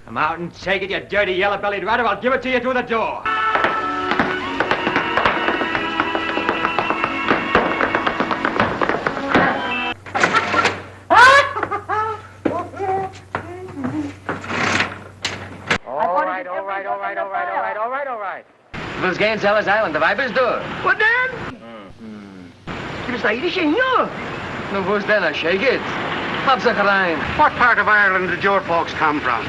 Come out and take it, you dirty yellow-bellied rat, or I'll give it to you through the door. All right. Vos gaan zelfs eiland, de vipers door. Wat dan? Je bent hier, senor. Nou, vos dan, shake it. Have ze gerijn. What part of Ireland did your folks come from?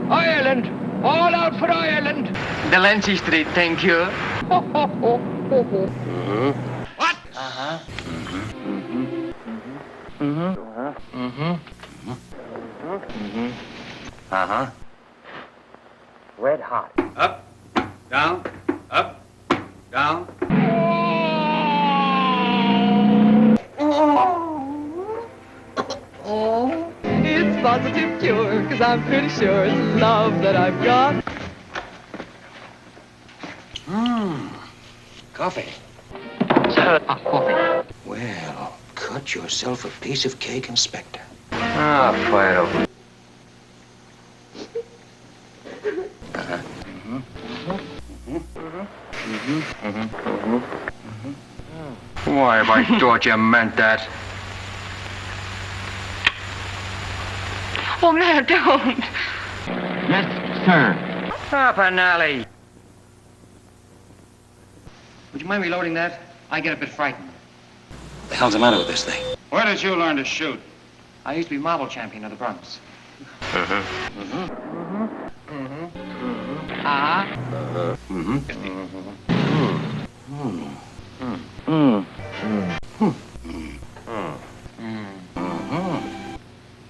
Ireland! All out for Ireland! The Lancy Street, thank you. Ho, ho, ho, ho, ho. What? Uh-huh. Uh-huh. Red hot. Up, down, up, down. It's positive cure, 'cause I'm pretty sure it's love that I've got. Coffee. Sir, coffee. Well, cut yourself a piece of cake, Inspector. Ah, fire up. Why have I thought you meant that? Oh, man, don't. Yes, sir. Ah, Panelli. Would you mind reloading that? I get a bit frightened. The hell's the matter with this thing? Where did you learn to shoot? I used to be marble champion of the Bronx. Uh-huh.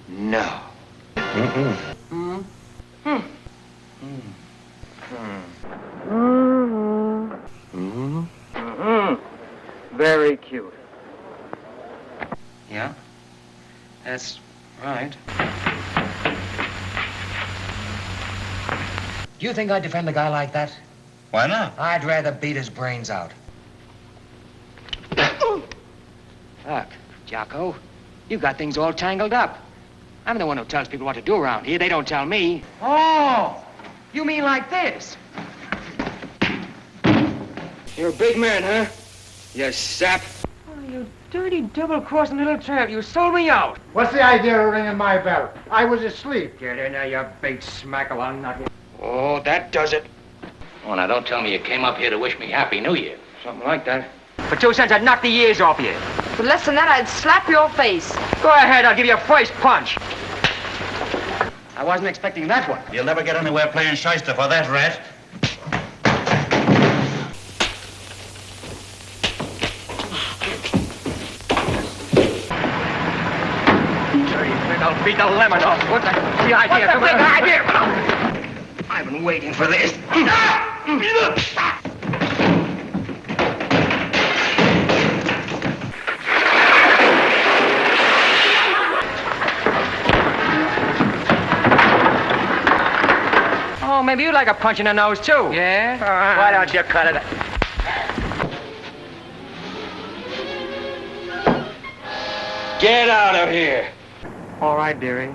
No. Very cute. Yeah? That's right. Do you think I'd defend a guy like that? Why not? I'd rather beat his brains out. Look, Jocko, you got things all tangled up. I'm the one who tells people what to do around here. They don't tell me. Oh, you mean like this? You're a big man, huh? You sap. Oh, you dirty double-crossing little tramp. You sold me out. What's the idea of ringing my bell? I was asleep. Get in there, you big smackle. I'll knock you. Oh, that does it. Oh, now don't tell me you came up here to wish me Happy New Year. Something like that. For 2 cents, I'd knock the ears off you. For less than that, I'd slap your face. Go ahead, I'll give you a first punch. I wasn't expecting that one. You'll never get anywhere playing shyster for that, rat. I'll beat the lemon off. What's the idea? What's the big idea? I've been waiting for this. Oh, maybe you'd like a punch in the nose, too. Yeah? Why don't you cut it? Get out of here. All right, dearie.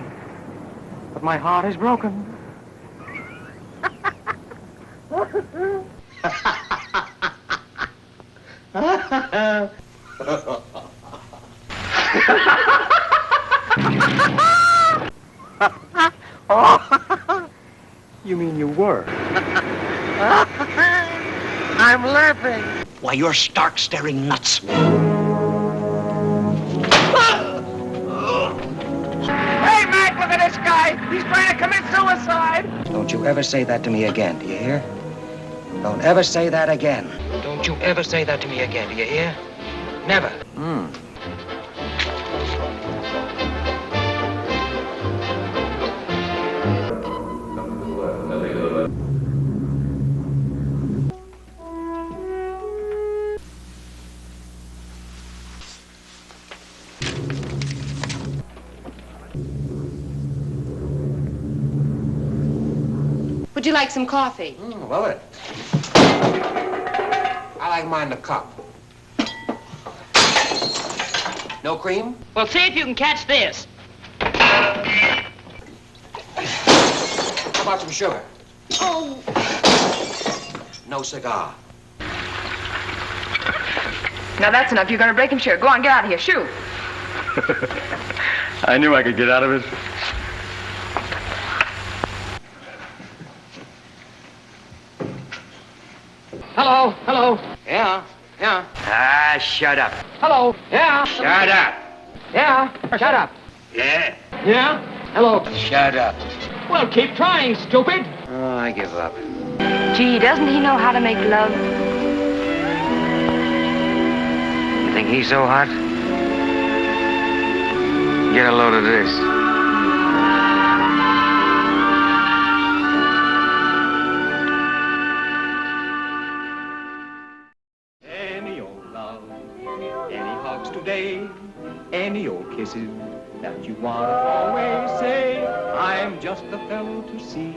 But my heart is broken. You mean you were? I'm laughing. Why, you're stark staring nuts. Hey, Mac, look at this guy. He's trying to commit suicide. Don't you ever say that to me again, do you hear? Don't ever say that again. Don't you ever say that to me again, do you hear? Never. Would you like some coffee? Love it. I like mine in a cup. No cream? Well, see if you can catch this. about some sugar? Oh. No cigar. Now that's enough. You're going to break him. Sure. Go on, get out of here. Shoo. I knew I could get out of it. Hello, hello. Yeah, yeah. Ah, shut up. Hello, yeah. Shut up. Yeah, shut up. Yeah? Yeah, hello. Shut up. Well, keep trying, stupid. Oh, I give up. Gee, doesn't he know how to make love? You think he's so hot? Get a load of this. Any old love, any hugs today, any old kisses that you want to always say, I'm just the fellow to see.